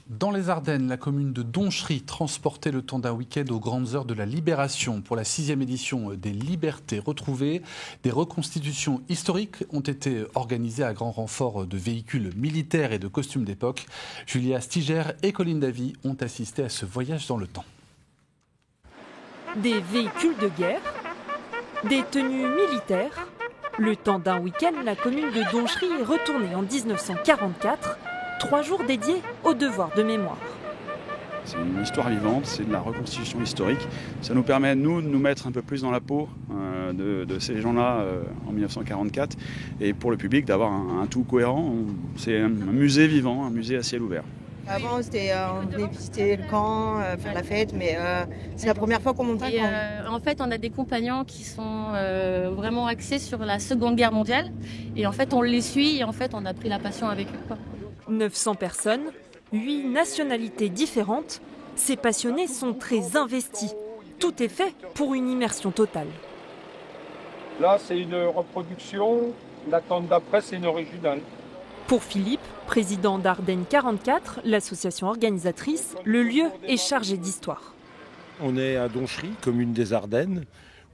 Dans les Ardennes, la commune de Donchery transportait le temps d'un week-end aux grandes heures de la Libération. Pour la 6e édition des Libertés retrouvées, des reconstitutions historiques ont été organisées à grand renfort de véhicules militaires et de costumes d'époque. Julia Stiger et Colline Davy ont assisté à ce voyage dans le temps. Des véhicules de guerre, des tenues militaires. Le temps d'un week-end, la commune de Donchery est retournée en 1944. 3 jours dédiés au devoir de mémoire. C'est une histoire vivante, c'est de la reconstitution historique. Ça nous permet, nous, de nous mettre un peu plus dans la peau de ces gens-là en 1944. Et pour le public, d'avoir un tout cohérent. C'est un musée vivant, un musée à ciel ouvert. Avant, on venait visiter le camp, faire la fête, mais c'est la première fois qu'on monte un camp. En fait, on a des compagnons qui sont vraiment axés sur la Seconde Guerre mondiale. Et en fait, on les suit et en fait, on a pris la passion avec eux, quoi. 900 personnes, 8 nationalités différentes. Ces passionnés sont très investis. Tout est fait pour une immersion totale. Là, c'est une reproduction. L'attente d'après, c'est une originale. Pour Philippe, président d'Ardennes 44, l'association organisatrice, le lieu est chargé d'histoire. On est à Donchery, commune des Ardennes,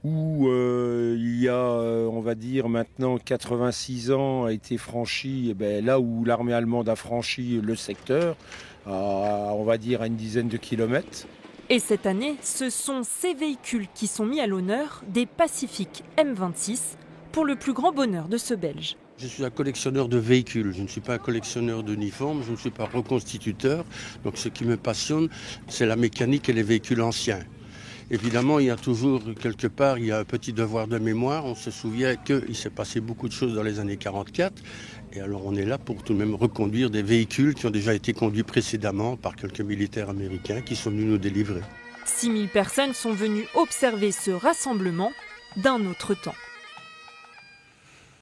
où il y a, on va dire maintenant 86 ans a été franchi, là où l'armée allemande a franchi le secteur, on va dire à une dizaine de kilomètres. Et cette année, ce sont ces véhicules qui sont mis à l'honneur, des Pacific M26, pour le plus grand bonheur de ce Belge. Je suis un collectionneur de véhicules, je ne suis pas un collectionneur d'uniformes, je ne suis pas reconstituteur. Donc ce qui me passionne, c'est la mécanique et les véhicules anciens. Évidemment, il y a toujours, quelque part, il y a un petit devoir de mémoire. On se souvient qu'il s'est passé beaucoup de choses dans les années 44. Et alors on est là pour tout de même reconduire des véhicules qui ont déjà été conduits précédemment par quelques militaires américains qui sont venus nous délivrer. 6000 personnes sont venues observer ce rassemblement d'un autre temps.